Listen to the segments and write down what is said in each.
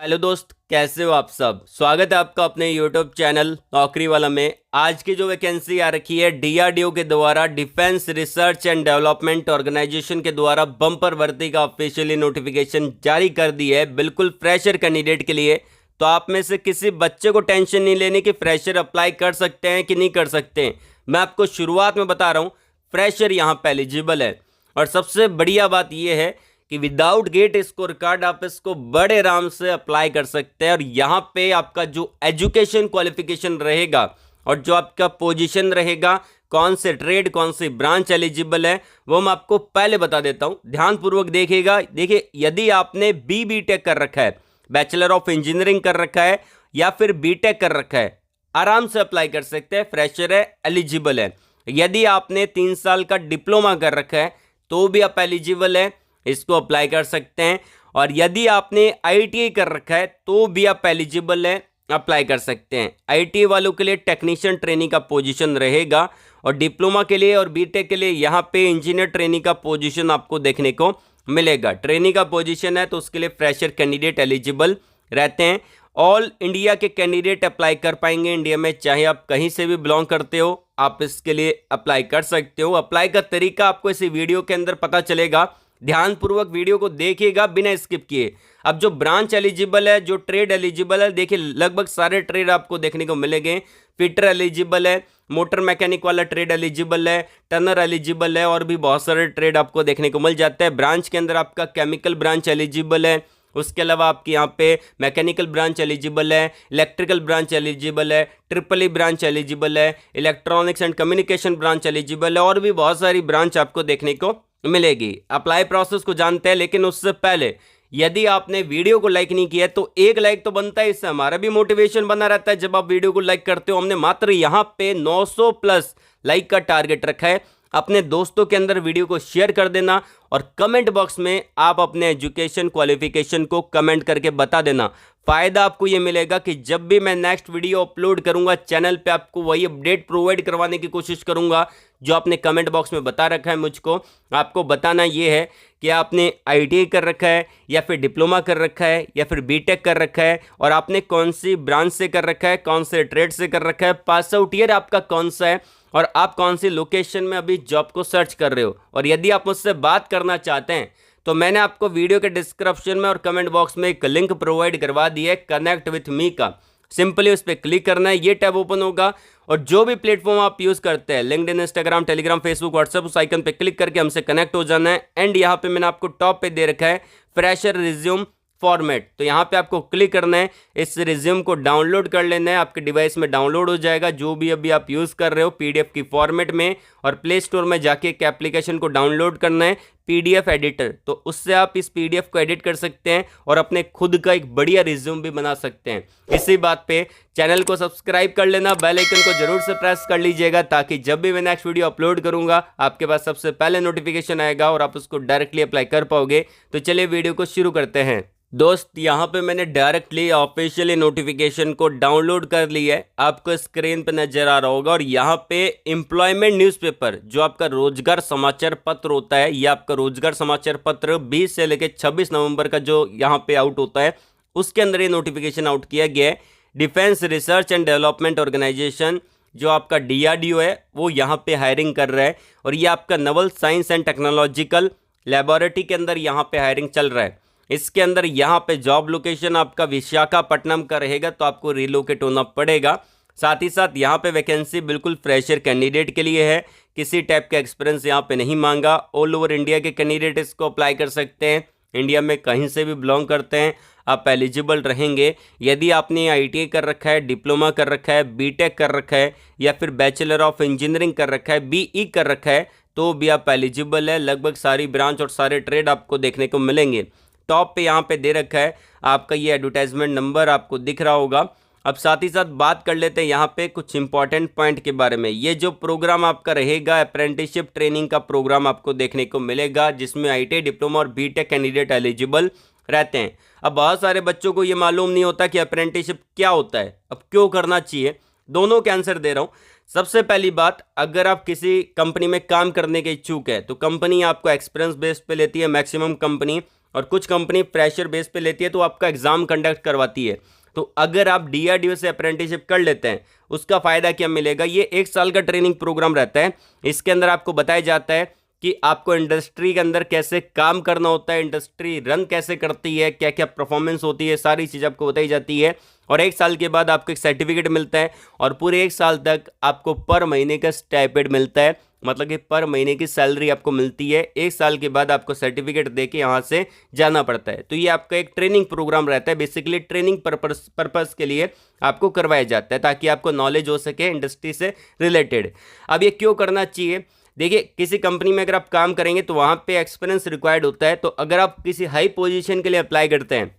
Hello दोस्त, कैसे हो आप सब। स्वागत है आपका अपने यूट्यूब चैनल नौकरी वाला में। आज की जो वैकेंसी आ रखी है डीआरडीओ के द्वारा, defence research and development organisation के द्वारा बम्पर भर्ती का ऑफिशियली नोटिफिकेशन जारी कर दी है, बिल्कुल फ्रेशर कैंडिडेट के लिए। तो आप में से किसी बच्चे को टेंशन नहीं लेनी कि फ्रेशर अप्लाई कर सकते हैं कि नहीं कर सकते हैं। मैं आपको शुरुआत में बता रहा हूँ, फ्रेशर यहाँ पे एलिजिबल है। और सबसे बढ़िया बात यह है कि विदाउट गेट स्कोर कार्ड आप इसको बड़े आराम से अप्लाई कर सकते हैं। और यहाँ पे आपका जो एजुकेशन क्वालिफिकेशन रहेगा और जो आपका पोजीशन रहेगा, कौन से ट्रेड कौन सी ब्रांच एलिजिबल है, वो मैं आपको पहले बता देता हूँ। ध्यानपूर्वक देखिएगा। देखिए, यदि आपने बीटेक कर रखा है, बैचलर ऑफ इंजीनियरिंग कर रखा है या फिर बीटेक कर रखा है, आराम से अप्लाई कर सकते हैं, फ्रेशर है, एलिजिबल है। यदि आपने 3 साल का डिप्लोमा कर रखा है तो भी आप एलिजिबल है, इसको अप्लाई कर सकते हैं। और यदि आपने आईटीआई कर रखा है तो भी आप एलिजिबल हैं, अप्लाई कर सकते हैं। आईटीआई वालों के लिए टेक्नीशियन ट्रेनिंग का पोजीशन रहेगा और डिप्लोमा के लिए और बीटेक के लिए यहाँ पे इंजीनियर ट्रेनिंग का पोजीशन आपको देखने को मिलेगा। ट्रेनिंग का पोजीशन है तो उसके लिए फ्रेशर कैंडिडेट एलिजिबल रहते हैं। ऑल इंडिया के कैंडिडेट अप्लाई कर पाएंगे इंडिया में, चाहे आप कहीं से भी बिलोंग करते हो, आप इसके लिए अप्लाई कर सकते हो। अप्लाई का तरीका आपको इसी वीडियो के अंदर पता चलेगा। ध्यानपूर्वक वीडियो को देखिएगा बिना स्किप किए। अब जो ब्रांच एलिजिबल है, जो ट्रेड एलिजिबल है, देखिए लगभग सारे ट्रेड आपको देखने को मिलेंगे। फिटर एलिजिबल है, मोटर मैकेनिक वाला ट्रेड एलिजिबल है, टर्नर एलिजिबल है, और भी बहुत सारे ट्रेड आपको देखने को मिल जाते हैं। ब्रांच के अंदर आपका केमिकल ब्रांच एलिजिबल है, उसके अलावा आपके यहाँ पे मैकेनिकल ब्रांच एलिजिबल है, इलेक्ट्रिकल ब्रांच एलिजिबल है, ट्रिपल ई ब्रांच एलिजिबल है, electronics and communication branch eligible है, और भी बहुत सारी ब्रांच आपको देखने को मिलेगी। अप्लाई प्रोसेस को जानते हैं, लेकिन उससे पहले यदि आपने वीडियो को लाइक नहीं किया तो एक लाइक तो बनता है, इससे हमारा भी मोटिवेशन बना रहता है जब आप वीडियो को लाइक करते हो। हमने मात्र यहाँ पे 900 प्लस लाइक का टारगेट रखा है। अपने दोस्तों के अंदर वीडियो को शेयर कर देना और कमेंट बॉक्स में आप अपने एजुकेशन क्वालिफिकेशन को कमेंट करके बता देना। फायदा आपको ये मिलेगा कि जब भी मैं नेक्स्ट वीडियो अपलोड करूंगा चैनल पे, आपको वही अपडेट प्रोवाइड करवाने की कोशिश करूंगा जो आपने कमेंट बॉक्स में बता रखा है। मुझको आपको बताना ये है कि आपने आईटीआई कर रखा है या फिर डिप्लोमा कर रखा है या फिर बीटेक कर रखा है, और आपने कौन सी ब्रांच से कर रखा है, कौन से ट्रेड से कर रखा है, पास आउट ईयर आपका कौन सा है, और आप कौन सी लोकेशन में अभी जॉब को सर्च कर रहे हो। और यदि आप मुझसे बात करना चाहते हैं तो मैंने आपको वीडियो के डिस्क्रिप्शन में और कमेंट बॉक्स में एक लिंक प्रोवाइड करवा दी है कनेक्ट विथ मी का। सिंपली उस पर क्लिक करना है, ये टैब ओपन होगा और जो भी प्लेटफॉर्म आप यूज करते हैं, LinkedIn, Instagram, Telegram, Facebook, WhatsApp, उस आइकन पे क्लिक करके हमसे कनेक्ट हो जाना है। एंड यहाँ पे मैंने आपको टॉप पे दे रखा है फ्रेशर रिज्यूम फॉर्मेट, तो यहाँ पे आपको क्लिक करना है, इस रिज्यूम को डाउनलोड कर लेना है। आपके डिवाइस में डाउनलोड हो जाएगा जो भी अभी आप यूज़ कर रहे हो पीडीएफ की फॉर्मेट में, और प्ले स्टोर में जाके एक एप्लीकेशन को डाउनलोड करना है पीडीएफ एडिटर, तो उससे आप इस पीडीएफ को एडिट कर सकते हैं और अपने खुद का एक बढ़िया रिज्यूम भी बना सकते हैं। इसी बात पे चैनल को सब्सक्राइब कर लेना, बेल आइकन को जरूर से प्रेस कर लीजिएगा ताकि जब भी मैं नेक्स्ट वीडियो अपलोड करूंगा आपके पास सबसे पहले नोटिफिकेशन आएगा और आप उसको डायरेक्टली अप्लाई कर पाओगे। तो चलिए वीडियो को शुरू करते हैं। दोस्त, यहाँ पे मैंने डायरेक्टली ऑफिशियली नोटिफिकेशन को डाउनलोड कर लिया है, आपको स्क्रीन पे नजर आ रहा होगा। और यहाँ पे एम्प्लॉयमेंट न्यूज़पेपर, जो आपका रोजगार समाचार पत्र होता है, ये आपका रोजगार समाचार पत्र 20 से लेकर 26 नवंबर का जो यहाँ पे आउट होता है, उसके अंदर ये नोटिफिकेशन आउट किया गया है। Defence research and development organisation, जो आपका डीआरडीओ है, वो यहाँ पे हायरिंग कर रहा है। और ये आपका Naval science and technological laboratory के अंदर यहाँ पे हायरिंग चल रहा है। इसके अंदर यहाँ पे जॉब लोकेशन आपका विशाखापट्टनम का रहेगा, तो आपको रिलोकेट होना पड़ेगा। साथ ही साथ यहाँ पे वैकेंसी बिल्कुल फ्रेशर कैंडिडेट के लिए है, किसी टाइप का एक्सपीरियंस यहाँ पे नहीं मांगा। ऑल ओवर इंडिया के कैंडिडेट इसको अप्लाई कर सकते हैं, इंडिया में कहीं से भी बिलोंग करते हैं आप एलिजिबल रहेंगे। यदि आपने आईटीआई कर रखा है, डिप्लोमा कर रखा है, बीटेक कर रखा है या फिर बैचलर ऑफ इंजीनियरिंग कर रखा है, बीई कर रखा है, तो भी आप एलिजिबल है। लगभग सारी ब्रांच और सारे ट्रेड आपको देखने को मिलेंगे। टॉप पे यहाँ पे दे रखा है आपका ये एडवर्टाइजमेंट नंबर, आपको दिख रहा होगा। अब साथ ही साथ बात कर लेते हैं यहाँ पे कुछ इंपॉर्टेंट पॉइंट के बारे में। ये जो प्रोग्राम आपका रहेगा, अप्रेंटिसशिप ट्रेनिंग का प्रोग्राम आपको देखने को मिलेगा, जिसमें आईटीआई, डिप्लोमा और बीटेक कैंडिडेट एलिजिबल रहते हैं। अब बहुत सारे बच्चों को ये मालूम नहीं होता कि अप्रेंटिसशिप क्या होता है, अब क्यों करना चाहिए, दोनों के आंसर दे रहा हूँ। सबसे पहली बात, अगर आप किसी कंपनी में काम करने के इच्छुक है तो कंपनी आपको एक्सपीरियंस बेस पे लेती है। मैक्सिमम कंपनी और कुछ कंपनी फ्रेशर बेस पे लेती है तो आपका एग्जाम कंडक्ट करवाती है। तो अगर आप डीआरडीओ से अप्रेंटिसशिप कर लेते हैं उसका फायदा क्या मिलेगा, ये 1 साल का ट्रेनिंग प्रोग्राम रहता है। इसके अंदर आपको बताया जाता है कि आपको इंडस्ट्री के अंदर कैसे काम करना होता है, इंडस्ट्री रन कैसे करती है, क्या क्या परफॉर्मेंस होती है, सारी चीज़ आपको बताई जाती है। और 1 साल के बाद आपको एक सर्टिफिकेट मिलता है और पूरे 1 साल तक आपको पर महीने का स्टाइपेंड मिलता है, मतलब कि पर महीने की सैलरी आपको मिलती है। 1 साल के बाद आपको सर्टिफिकेट देके यहाँ से जाना पड़ता है। तो ये आपका एक ट्रेनिंग प्रोग्राम रहता है, बेसिकली ट्रेनिंग पर्पस के लिए आपको करवाया जाता है ताकि आपको नॉलेज हो सके इंडस्ट्री से रिलेटेड। अब ये क्यों करना चाहिए, देखिए किसी कंपनी में अगर आप काम करेंगे तो वहाँ पे एक्सपीरियंस रिक्वायर्ड होता है। तो अगर आप किसी हाई पोजीशन के लिए अप्लाई करते हैं,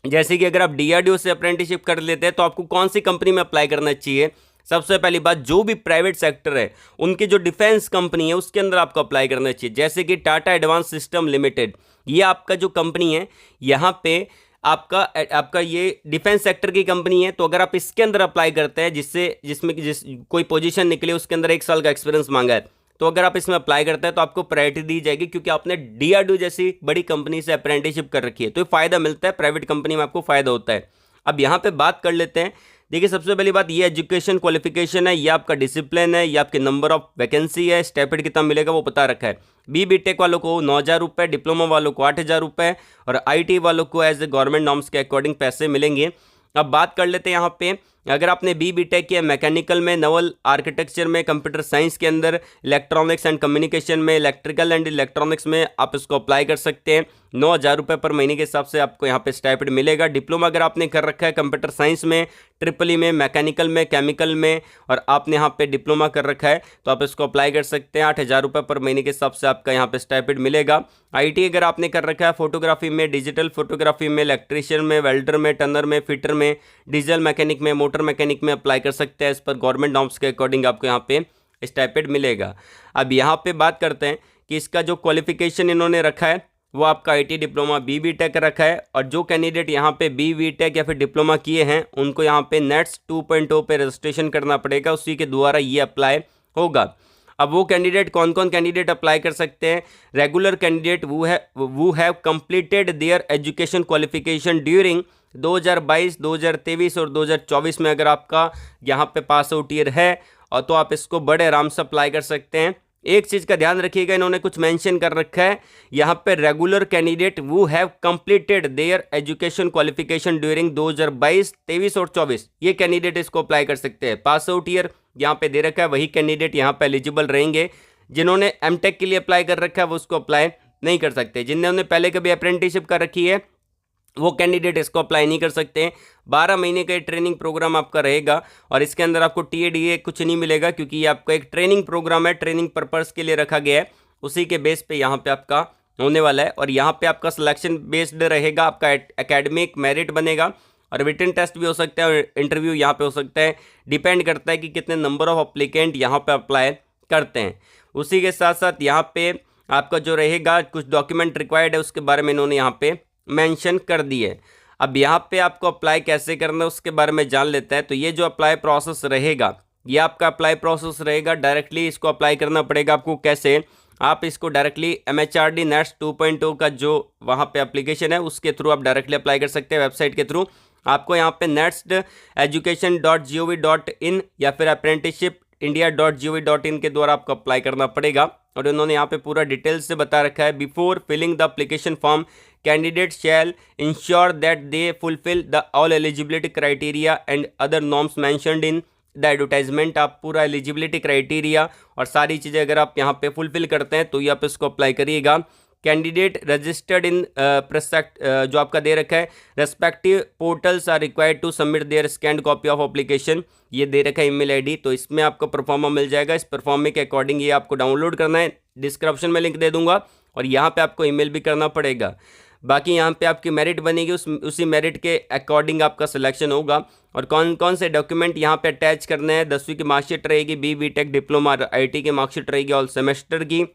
जैसे कि अगर आप डीआरडीओ से अप्रेंटिसशिप कर लेते हैं तो आपको कौन सी कंपनी में अप्लाई करना चाहिए, सबसे पहली बात जो भी प्राइवेट सेक्टर है उनकी जो डिफेंस कंपनी है उसके अंदर आपको अप्लाई करना चाहिए। जैसे कि टाटा एडवांस सिस्टम लिमिटेड, ये आपका जो कंपनी है यहाँ पे आपका ये डिफेंस सेक्टर की कंपनी है। तो अगर आप इसके अंदर अप्लाई करते हैं जिस कोई पोजीशन निकले उसके अंदर 1 साल का एक्सपीरियंस मांगा है, तो अगर आप इसमें अप्लाई करते हैं तो आपको प्रायोरिटी दी जाएगी क्योंकि आपने डीआरडीओ जैसी बड़ी कंपनी से अप्रेंटिसशिप कर रखी है। तो फायदा मिलता है, प्राइवेट कंपनी में आपको फायदा होता है। अब यहाँ पे बात कर लेते हैं। देखिए सबसे पहली बात ये एजुकेशन क्वालिफिकेशन है, ये आपका डिसिप्लिन है, ये आपके नंबर ऑफ वैकेंसी है, स्टाइपेंड कितना मिलेगा वो बता रखा है। बीटेक वालों को 9,000 रुपये, डिप्लोमा वालों को 8,000 रुपये और आईटी वालों को एज ए गवर्नमेंट नॉर्म्स के अकॉर्डिंग पैसे मिलेंगे। अब बात कर लेते हैं यहाँ पे, अगर आपने बीटेक किया मैकेनिकल में, नवल आर्किटेक्चर में, कंप्यूटर साइंस के अंदर, इलेक्ट्रॉनिक्स एंड कम्युनिकेशन में, इलेक्ट्रिकल एंड इलेक्ट्रॉनिक्स में आप इसको अप्लाई कर सकते हैं। 9,000 रुपये पर महीने के हिसाब से आपको यहाँ पे स्टाइपेंड मिलेगा। डिप्लोमा अगर आपने कर रखा है कंप्यूटर साइंस में, ट्रिपल में, मैकेनिकल में, केमिकल में और आपने यहाँ पे डिप्लोमा कर रखा है तो आप इसको अप्लाई कर सकते हैं। 8,000 रुपये पर महीने के हिसाब से आपका यहाँ पे स्टाइपेंड मिलेगा। आईटी अगर आपने कर रखा है फोटोग्राफी में, डिजिटल फोटोग्राफी में, इलेक्ट्रीशियन में, वेल्डर में, टनर में, फिटर में, डीजल मैकेनिक में, मोटर मैकेनिक में अप्लाई कर सकते हैं। इस पर गवर्नमेंट नॉर्म्स के अकॉर्डिंग आपको यहाँ पे स्टाइपेंड मिलेगा। अब यहाँ पे बात करते हैं कि इसका जो क्वालिफिकेशन इन्होंने रखा है वो आपका आईटी डिप्लोमा बीटेक रखा है। और जो कैंडिडेट यहाँ पे बीटेक या फिर डिप्लोमा किए हैं उनको यहाँ पे नेट्स 2.0 पे रजिस्ट्रेशन करना पड़ेगा, उसी के द्वारा ये अप्लाई होगा। अब वो कैंडिडेट कौन कौन कैंडिडेट अप्लाई कर सकते हैं, रेगुलर कैंडिडेट वो have completed there education qualification during 2022, 2023 और 2024 में अगर आपका यहाँ पे पास आउट ईयर है और तो आप इसको बड़े आराम से अप्लाई कर सकते हैं। एक चीज़ का ध्यान रखिएगा, इन्होंने कुछ मेंशन कर रखा है यहाँ पे, रेगुलर कैंडिडेट वो have completed there education qualification during 2022, 23 और 24, ये कैंडिडेट इसको अप्लाई कर सकते हैं। पास आउट ईयर यहाँ पे दे रखा है, वही कैंडिडेट यहाँ पे एलिजिबल रहेंगे। जिन्होंने एमटेक के लिए अप्लाई कर रखा है वो उसको अप्लाई नहीं कर सकते। जिन्होंने पहले कभी अप्रेंटिसशिप कर रखी है वो कैंडिडेट इसको अप्लाई नहीं कर सकते हैं। 12 महीने का ट्रेनिंग प्रोग्राम आपका रहेगा और इसके अंदर आपको टीएडीए कुछ नहीं मिलेगा क्योंकि ये आपका एक ट्रेनिंग प्रोग्राम है, ट्रेनिंग पर्पस के लिए रखा गया है, उसी के बेस पे यहाँ पे आपका होने वाला है। और यहाँ पे आपका सिलेक्शन बेस्ड रहेगा, आपका एकेडमिक मेरिट बनेगा और रिटन टेस्ट भी हो सकता है और इंटरव्यू यहाँ पे हो सकता है। डिपेंड करता है कि कितने नंबर ऑफ अप्लीकेंट यहाँ पे अप्लाई करते हैं। उसी के साथ साथ यहाँ पे आपका जो रहेगा कुछ डॉक्यूमेंट रिक्वायर्ड है उसके बारे में इन्होंने यहाँ पे मेंशन कर दी है। अब यहाँ पे आपको अप्लाई कैसे करना है उसके बारे में जान लेते हैं। तो ये जो अप्लाई प्रोसेस रहेगा, ये आपका अप्लाई प्रोसेस रहेगा, डायरेक्टली इसको अप्लाई करना पड़ेगा आपको। कैसे, आप इसको डायरेक्टली MHRD नेट्स 2.0 का जो वहाँ पे एप्लीकेशन है उसके थ्रू आप डायरेक्टली अप्लाई कर सकते हैं, वेबसाइट के थ्रू। आपको यहाँ पे next.education.gov.in या फिर apprenticeshipindia.gov.in के द्वारा आपको अप्लाई करना पड़ेगा। और उन्होंने यहाँ पे पूरा डिटेल से बता रखा है, before filling the application form candidate shall ensure that they fulfil the all eligibility criteria and other norms mentioned in the advertisement. आप पूरा एलिजिबिलिटी क्राइटेरिया और सारी चीज़ें अगर आप यहाँ पे फुलफिल करते हैं तो ये आप इसको अप्लाई करिएगा। कैंडिडेट रजिस्टर्ड इन प्रोस्पेक्ट जो आपका दे रखा है, respective portals are required to submit their scanned copy of application, ये दे रखा है ईमेल आईडी। तो इसमें आपको परफॉर्मा मिल जाएगा, इस परफॉर्मे के अकॉर्डिंग ये आपको डाउनलोड करना है, डिस्क्रिप्शन में लिंक दे दूंगा और यहाँ पे आपको ईमेल भी करना पड़ेगा। बाकी यहाँ पे आपकी मेरिट बनेगी, उसी मेरिट के अकॉर्डिंग आपका सिलेक्शन होगा। और कौन कौन से डॉक्यूमेंट यहाँ पे अटैच करने हैं, 10वीं की मार्कशीट रहेगी, बीटेक डिप्लोमा आईटी की मार्कशीट रहेगी ऑल सेमेस्टर की,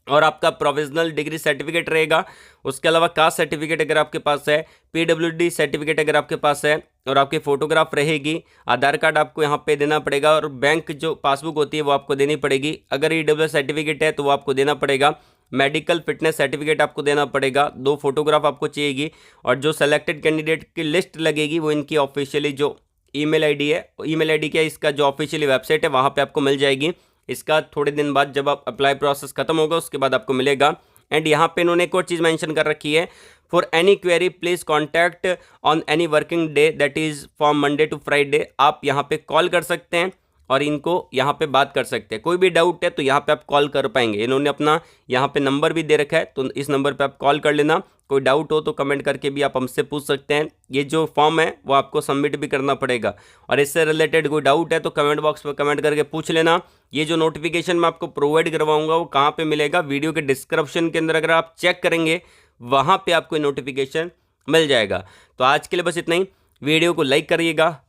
और आपका प्रोविजनल डिग्री सर्टिफिकेट रहेगा। उसके अलावा कास्ट सर्टिफिकेट अगर आपके पास है, पीडब्ल्यूडी सर्टिफिकेट अगर आपके पास है और आपकी फ़ोटोग्राफ रहेगी, आधार कार्ड आपको यहाँ पे देना पड़ेगा और बैंक जो पासबुक होती है वो आपको देनी पड़ेगी। अगर ईडब्ल्यूएस सर्टिफिकेट है तो वो आपको देना पड़ेगा। मेडिकल फिटनेस सर्टिफिकेट आपको देना पड़ेगा, 2 फोटोग्राफ आपको चाहिएगी, और जो सेलेक्टेड कैंडिडेट की लिस्ट लगेगी वो इनकी ऑफिशियली जो ईमेल आईडी है, ईमेल आईडी क्या, इसका जो ऑफिशियली वेबसाइट है वहाँ पे आपको मिल जाएगी। इसका थोड़े दिन बाद जब आप अप्लाई प्रोसेस खत्म होगा उसके बाद आपको मिलेगा। एंड यहाँ पे इन्होंने एक और चीज़ मेंशन कर रखी है, for any query please contact on any working day that is from Monday to Friday. आप यहाँ पे कॉल कर सकते हैं और इनको यहाँ पे बात कर सकते हैं। कोई भी डाउट है तो यहाँ पे आप कॉल कर पाएंगे। इन्होंने अपना यहाँ पे नंबर भी दे रखा है, तो इस नंबर पे आप कॉल कर लेना। कोई डाउट हो तो कमेंट करके भी आप हमसे पूछ सकते हैं। ये जो फॉर्म है वो आपको सबमिट भी करना पड़ेगा, और इससे रिलेटेड कोई डाउट है तो कमेंट बॉक्स में कमेंट करके पूछ लेना। ये जो नोटिफिकेशन मैं आपको प्रोवाइड करवाऊंगा वो कहाँ पे मिलेगा, वीडियो के डिस्क्रिप्शन के अंदर अगर आप चेक करेंगे वहाँ पे आपको नोटिफिकेशन मिल जाएगा। तो आज के लिए बस इतना ही। वीडियो को लाइक करिएगा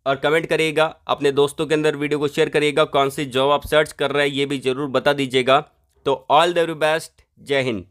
और कमेंट करिएगा, अपने दोस्तों के अंदर वीडियो को शेयर करिएगा। कौन सी जॉब आप सर्च कर रहे हैं ये भी जरूर बता दीजिएगा। तो ऑल द वेरी बेस्ट, जय हिंद।